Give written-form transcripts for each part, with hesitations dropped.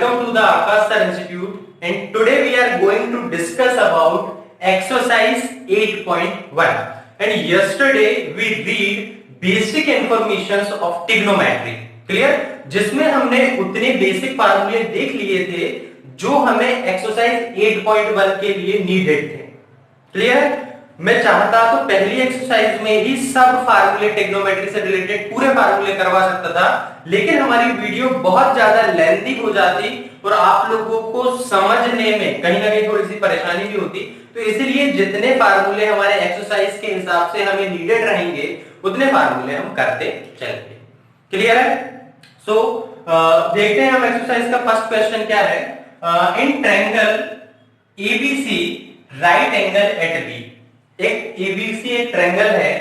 welcome to the Akash Sir Institute, and today we are going to discuss about exercise 8.1. And yesterday we read basic informations of trigonometry. Clear? जिसमें हमने उतने basic फार्मूले देख लिए थे जो हमें एक्सरसाइज 8.1 के लिए नीडेड थे. क्लियर? मैं चाहता तो पहली एक्सरसाइज में ही सब फार्मूले ट्रिग्नोमेट्री से रिलेटेड पूरे फार्मूले करवा सकता था, लेकिन हमारी वीडियो बहुत ज्यादा लेंथी हो जाती और आप लोगों को समझने में कहीं ना कहीं थोड़ी सी परेशानी भी होती. तो इसलिए जितने फार्मूले हमारे एक्सरसाइज के हिसाब से हमें नीडेड रहेंगे उतने फार्मूले हम करते चलेंगे. क्लियर है? सो देखते हैं हम एक्सरसाइज का फर्स्ट क्वेश्चन क्या है. In triangle ABC right angle at B. एक एबीसी एक ट्रायंगल है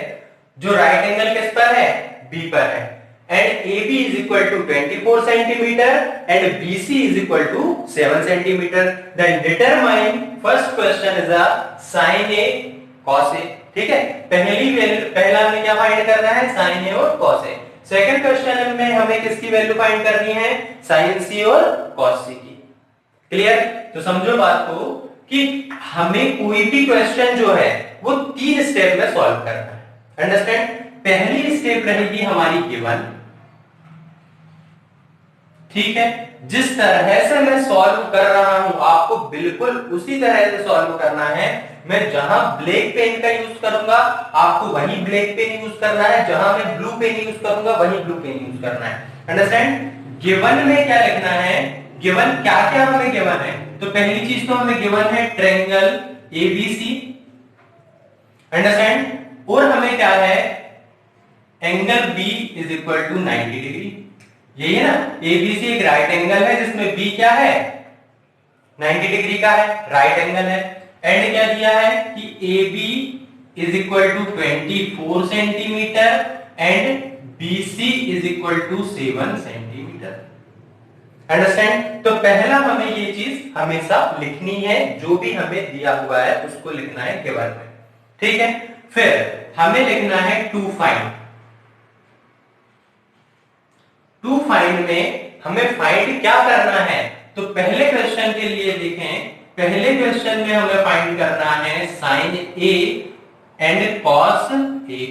जो राइट एंगल किस पर है? बी पर है. And AB is equal to 24 centimeter and BC is equal to 7 centimeter. Then determine first question is a sin A cos A. ठीक है, पहला हमें क्या फाइंड करना है? sin A और cos A. सेकंड क्वेश्चन में हमें किसकी वैल्यू फाइंड करनी है? sin C और cos C की. क्लियर? तो समझो बात को कि हमें कोई भी क्वेश्चन जो है वो 3 स्टेप में सॉल्व करना है. अंडरस्टैंड? पहली स्टेप रहेगी हमारी गिवन. ठीक है, जिस तरह से मैं सॉल्व कर रहा हूं आपको बिल्कुल उसी तरह से सॉल्व करना है. मैं जहां ब्लैक पेन का यूज करूंगा आपको वही ब्लैक पेन यूज करना है, जहां मैं ब्लू पेन यूज करूंगा वही ब्लू पेन यूज करना है. अंडरस्टैंड? गिवन में क्या लिखना है? गिवन क्या क्या हमें गिवन है? तो पहली चीज तो हमें गिवन है ट्रायंगल एबीसी. अंडरस्टैंड? और हमें क्या है? Angle B is equal to 90 degree. यही है ना, एबीसी एक राइट एंगल है जिसमें बी क्या है? 90 डिग्री का है, राइट एंगल है. एंड क्या दिया है कि AB is equal to 24 centimetre and BC is equal to 7 centimetre. Understand? तो पहला हमें ये चीज हमेशा लिखनी है, जो भी हमें दिया हुआ है उसको लिखना है गिवन में. ठीक है, फिर हमें लिखना है टू फाइंड. टू फाइंड में हमें फाइंड क्या करना है? तो पहले क्वेश्चन के लिए देखें, पहले क्वेश्चन में हमें फाइंड करना है sine A and cos A.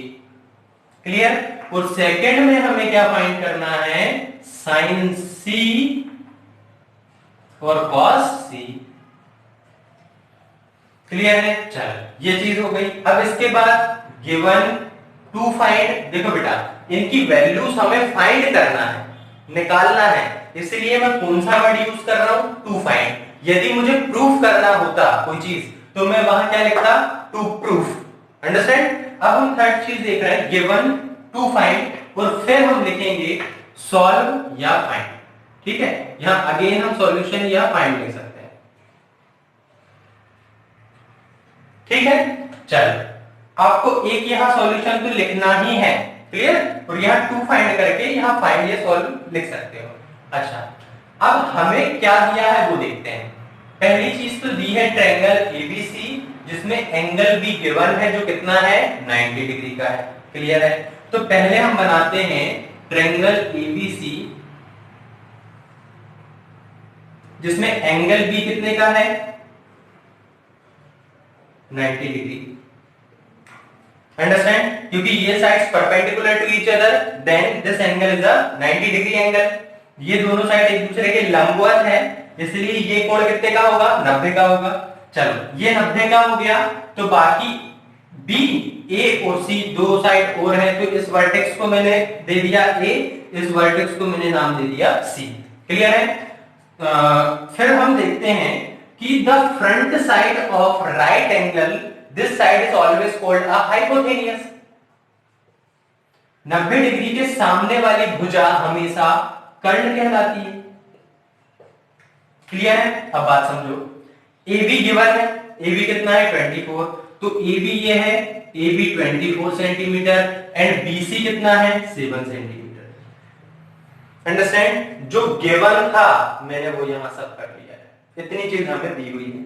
Clear? और सेकंड में हमें क्या फाइंड करना है? साइन सी और कॉस सी. क्लियर है? चलो ये चीज हो गई. अब इसके बाद गिवन टू फाइंड. देखो बेटा, इनकी वैल्यूज हमें फाइंड करना है, निकालना है, इसलिए मैं कौन सा वर्ड यूज कर रहा हूं? To find. यदि मुझे प्रूफ करना होता कोई चीज तो मैं वहां क्या लिखता? To proof. अंडरस्टैंड? अब हम थर्ड चीज देख रहे हैं, गिवन टू फाइंड, और फिर हम लिखेंगे सॉल्व या फाइंड. ठीक है, यहां अगेन हम सॉल्यूशन या फाइंड लिख सकते हैं. ठीक है, चलो आपको एक यहां सॉल्यूशन तो लिखना ही है. क्लियर? और यहां टू फाइंड करके यहां फाइंड या सॉल्व लिख सकते हो. अच्छा, अब हमें क्या दिया है वो देखते हैं. पहली चीज तो दी है ट्रायंगल एबीसी जिसमें एंगल भी गिवन है जो कितना है? 90 डिग्री का है. क्लियर है? तो पहले हम बनाते हैं ट्रायंगल एबीसी जिसमें एंगल भी कितने का है? 90 डिग्री. अंडरस्टैंड? क्योंकि ये sides perpendicular to each other, then this angle is a 90 degree angle. ये दोनों साइड एक दूसरे के लंबवत है, इसलिए ये कोण कितने का होगा? 90 का होगा. चलो ये 90 का हो गया, तो बाकी बी, ए और सी दो साइड और है, तो इस वर्टेक्स को मैंने दे दिया ए, इस वर्टेक्स को मैंने नाम दे दिया सी. क्लियर है? फिर हम देखते हैं कि the front side of right angle this side is always called a hypotenuse. 90 degree के सामने वाली भुजा हमेशा कर्ण कहलाती है. क्लियर है? अब बात समझो. AB गिवन है, AB कितना है? 24. तो AB ये है, AB 24 सेंटीमीटर एंड BC कितना है? 7 सेंटीमीटर. अंडरस्टैंड? जो गिवन था मैंने वो यहां सब कर लिया है. इतनी चीज हमें दी हुई है,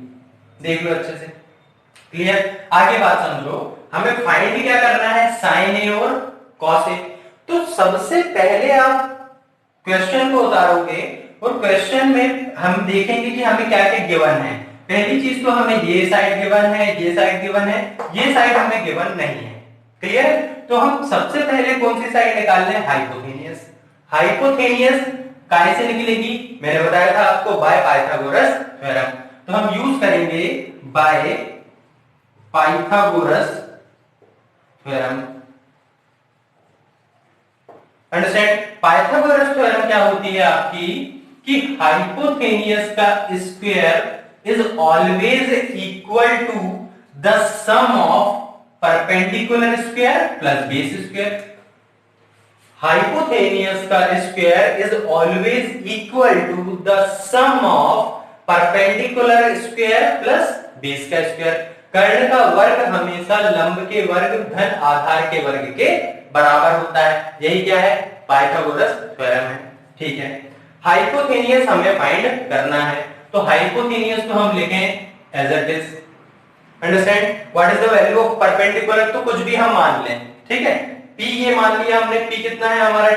देख लो अच्छे से. क्लियर? आगे बात समझो. हमें फाइंड क्या करना है? साइन ए और कॉस ए. तो सबसे पहले आप क्वेश्चन को उतारोगे और क्वेश्चन में हम देखेंगे कि हमें क्या क्या गिवन है। पहली चीज तो हमें ये साइड गिवन है, ये साइड गिवन है, ये साइड हमें गिवन नहीं है। क्लियर? तो हम सबसे पहले कौन सी साइड निकाल लें? हाइपोथेनियस। हाइपोथेनियस काहे से निकलेगी? मैंने बताया था आपको बाय पाइथागोरस थ्योरम। तो हम यूज करेंगे by Pythagoras theorem. Understand? Pythagoras theorem क्या होती है आपकी कि हाइपोथेनियस का square is always equal to the sum of perpendicular square plus base square. Hypotenuse का square is always equal to the sum of perpendicular square plus base का square. कर्ण का वर्ग हमेशा लंब के वर्ग धन आधार के वर्ग के बराबर होता है। यही क्या है? पाइथागोरस थ्योरम है। ठीक है, हाइपोथेनियस हमें फाइंड करना है, तो हाइपोथेनियस को हम लिखें as it is. Understand? What is the value of perpendicular? तो कुछ भी हम मान लें, ठीक है। P ये मान लिया हमने, P कितना है हमारा?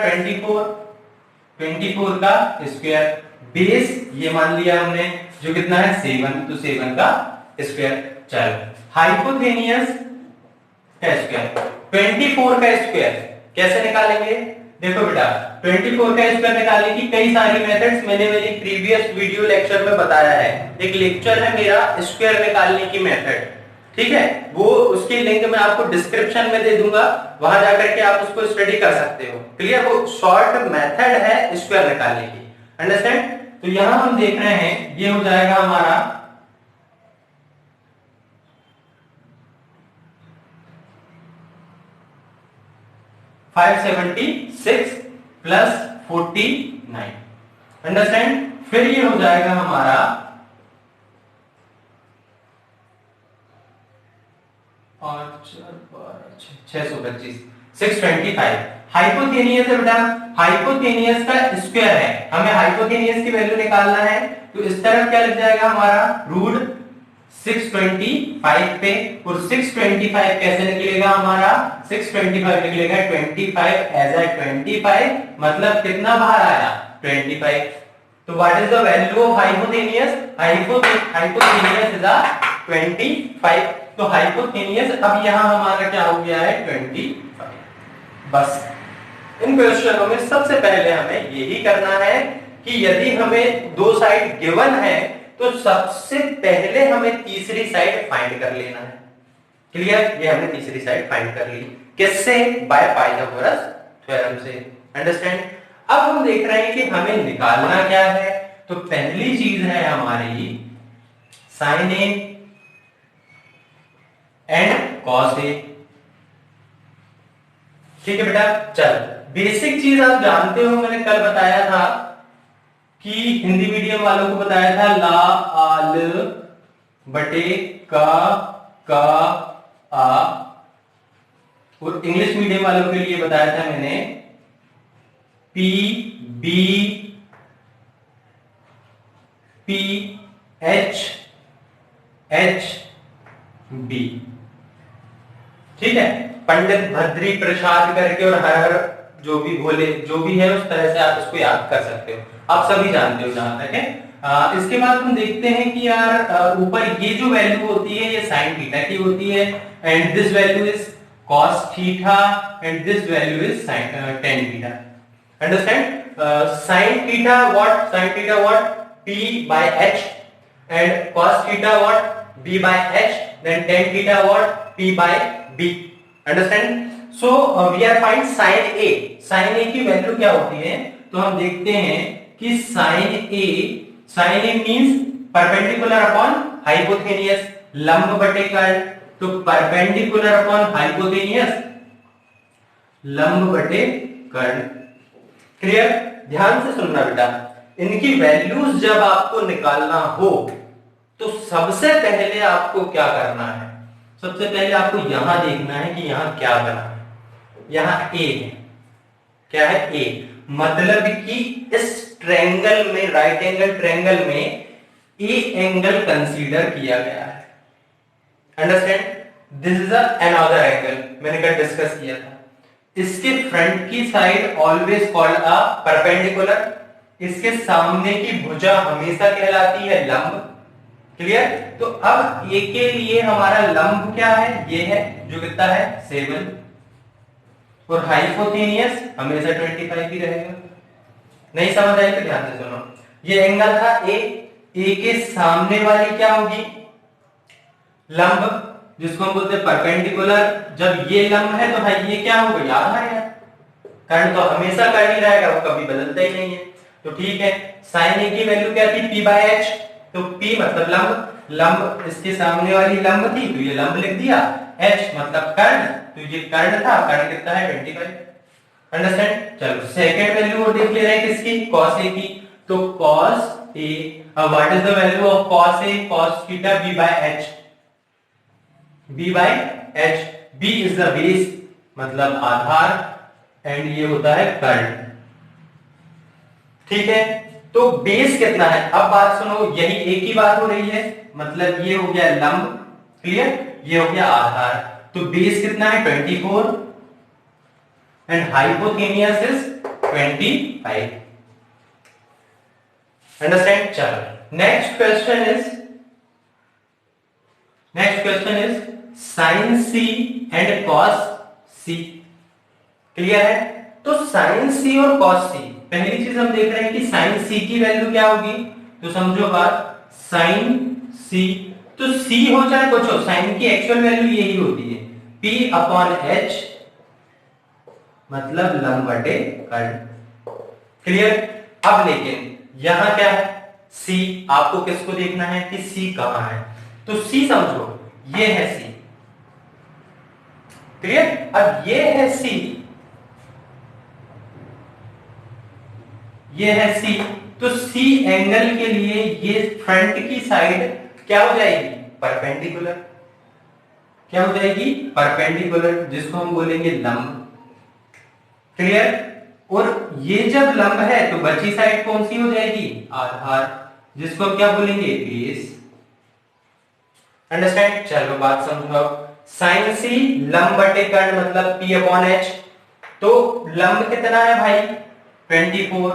24 का स्क्वायर। बेस ये मान लिया हमने, जो कितना है? 7, तो 7 का स्क्वायर। चलो, हाइपोथेनियस का स्क्वायर, 24 का स्क्वायर कैसे निकालेंगे? देखो बेटा, 24 का स्क्वायर निकालने की कई सारी मेथड्स मैंने मेरी प्रीवियस वीडियो लेक्चर में बताया है। एक लेक्चर है मेरा स्क्वायर निकालने की मेथड, ठीक है, वो उसकी लिंक मैं आपको डिस्क्रिप्शन में दे दूंगा, वहां जाकर के आप उसको स्टडी कर सकते हो। क्लियर? वो शॉर्ट मेथड है स्क्वायर निकालने की। अंडरस्टैंड? तो यहां हम देख रहे हैं, ये हो जाएगा हमारा 576 प्लस 49। अंडरस्टैंड? फिर ये हो जाएगा हमारा 625, 625। हाइपोथेनियस है बेटा, हाइपोथेनियस का स्क्वायर है, हमें हाइपोथेनियस की वैल्यू निकालना है, तो इस तरफ क्या लग जाएगा हमारा? रूट 625 पे, और 625 कैसे निकलेगा हमारा? 625 निकलेगा 25 एज ए 25, मतलब कितना बाहर आया? 25। तो what is the value of hypotenuse? Hypotenuse is 25। तो हाइपोथेनियस अब यहां हमारा क्या हो गया है? 25। बस इन क्वेश्चनों में सबसे पहले हमें यही करना है कि यदि हमें दो साइड गिवन है तो सबसे पहले हमें तीसरी साइड फाइंड कर लेना है। क्लियर? ये हमने तीसरी साइड फाइंड कर ली, किससे? बाय पाइथागोरस थ्योरम से। अंडरस्टैंड? अब हम देख रहे हैं कि हमें निकालना क्या है। तो पहली चीज है हमारी साइन ए एंड कॉस ए। ठीक है बेटा, चल बेसिक चीज आप जानते हो, मैंने कल बताया था कि हिंदी मीडियम वालों को बताया था ला आल बटे का आ, और इंग्लिश मीडियम वालों के लिए बताया था मैंने P B P H B. ठीक है, पंडित भद्री प्रसाद करके और हर जो भी भोले जो भी है उस तरह से आप इसको याद कर सकते हो, आप सभी जानते हो जहां तक है। इसके बाद हम देखते हैं कि यार ऊपर ये जो वैल्यू होती है ये साइन थीटा की होती है, and this value is cos theta and this value is tan theta. Understand? Sine theta what? p by h and cos theta what? b by h, then tan theta what? p by b. Understand? So we are find sin a. sin a की value क्या होती है? तो हम देखते हैं कि sin a means perpendicular upon hypotenuse, लंब बटे कर्ण, तो perpendicular upon hypotenuse, लंब बटे कर्ण। क्लियर? ध्यान से सुनना बेटा, इनकी वैल्यूज जब आपको निकालना हो तो सबसे पहले आपको क्या करना है? सबसे पहले आपको यहां देखना है कि यहां क्या बना है। यहां ए है, क्या है? ए, मतलब कि इस ट्रायंगल में, राइट एंगल ट्रायंगल में ए एंगल कंसीडर किया गया है। Understand? This is another angle, मैंने कल डिस्कस किया था। इसके फ्रंट की side always called a perpendicular, इसके सामने की भुजा हमेशा कहलाती है लंब। क्लियर? तो अब ए के लिए हमारा लंब क्या है, ये है जो कितना है 7, और हाइपोटेनियस हमेशा 25 ही रहेगा। नहीं समझ आई तो ध्यान से सुनो। ये एंगल था ए के सामने वाली क्या होगी, लंब, जिसको हम बोलते हैं परपेंडिकुलर। जब ये लंब है तो भाई ये क्या होगा, आधार है। कर्ण तो हमेशा कर्ण ही रहेगा, वो कभी बदलता ही नहीं है। तो ठीक है, साइन ए की वैल्यू क्या थी, p/h। तो p मतलब लंब, लंब इसके सामने वाली लंब थी तो ये लंब लिख दिया, h मतलब कर्ण, तो ये कर्ण था, कर्ण कितना है 25। अंडरस्टैंड? चलो सेकंड वैल्यू और देख ले रहे हैं किसकी, cos a की। तो cos a, what is the value of cos a, cos theta b/h, b/h, b is the base मतलब आधार, एंड ये होता है कर्ण। ठीक है, तो बेस कितना है, अब बात सुनो, यही एक ही बात हो रही है, मतलब ये हो गया लंब, क्लियर, ये हो गया आधार। तो बेस कितना है 24 एंड हाइपोटेनियस इज 25। अंडरस्टैंड? चलो next question is sine C and cos C. Clear है? तो साइन सी और कॉस सी, पहली चीज हम देख रहे हैं कि साइन सी की वैल्यू क्या होगी, तो समझो बात, साइन सी, तो सी हो चाहे कुछ हो, साइन की एक्चुअल वैल्यू यही होती है p/h, मतलब लंब बटे कर्ण। क्लियर? अब लेकिन यहां क्या है, सी, आपको किसको देखना है कि सी कहां है, तो सी समझो ये है सी। क्लियर? अब ये है सी, ये है सी, तो सी एंगल के लिए ये फ्रंट की साइड क्या हो जाएगी, परपेंडिकुलर। क्या हो जाएगी, परपेंडिकुलर, जिसको हम बोलेंगे लंब। क्लियर? और ये जब लंब है तो बची साइड कौन सी हो जाएगी, आधार, जिसको हम क्या बोलेंगे, बेस। अंडरस्टैंड? चलो बात समझो। साइन सी लंब बटे कर्ण मतलब p/h, तो लंब कितना है भाई 24,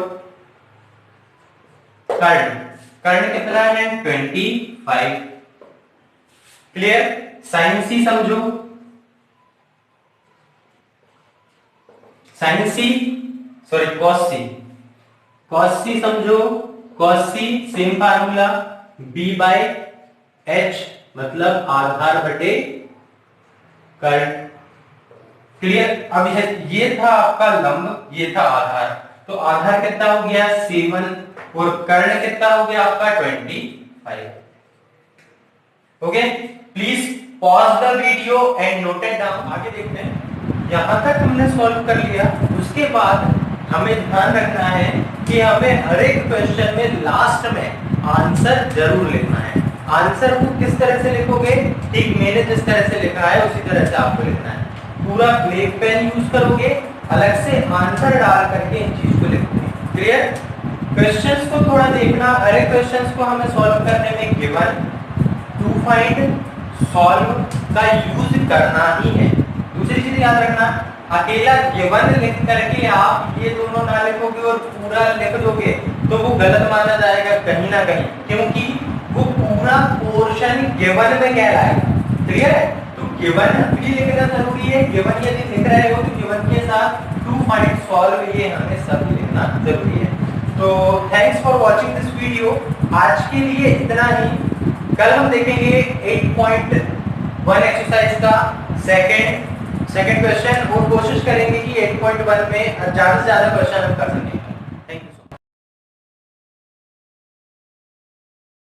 कर्ण कितना है 25। क्लियर? साइन सी समझो, साइन सी, सॉरी कॉस सी समझो, कॉस सी सेम फार्मूला, b/h मतलब आधार बटे कर्ण। क्लियर? अब ये था आपका लंब, ये था आधार, तो आधार कितना हो गया 7 और कर्ण कितना हो गया आपका 25। Okay, please pause the video and note it down. आगे देखते हैं, यहां तक हमने सॉल्व कर लिया, उसके बाद हमें ध्यान रखना है कि हमें हर एक क्वेश्चन में लास्ट में आंसर जरूर लिखना है। आंसर को किस तरह से लिखोगे, ठीक मैंने जिस तरह से लिखा है उसी तरह से आपको लिखना है। पूरा ब्लैक पेन यूज करोगे, अलग से आंसर डाल करके इन चीज को लिखोगे। क्लियर? क्वेश्चंस को थोड़ा देखना, हर एक क्वेश्चंस को हमें सॉल्व करने में गिवन, टू फाइंड, सॉल्व का यूज करना ही है। दूसरी चीज याद रखना, अकेला गिवन लिख करके आप ये दोनों ना लिखोगे और पूरा लिख दोगे तो वो गलत माना जाएगा कहीं ना कहीं, क्योंकि वो पूरा पोर्शन गिवन में कहलाएगा। क्लियर है? तो गिवन भी लिखना जरूरी है, गिवन यदि लिख रहे हो तो गिवन के साथ टू फाइंड, सॉल्व, ये हमें सब लिखना जरूरी है। तो thanks for watching this video. आज के लिए इतना ही। कल हम देखेंगे 8.1 एक्सरसाइज का सेकंड क्वेश्चन और कोशिश करेंगे कि 8.1 में ज्यादा से ज्यादा क्वेश्चन हम कर सकें।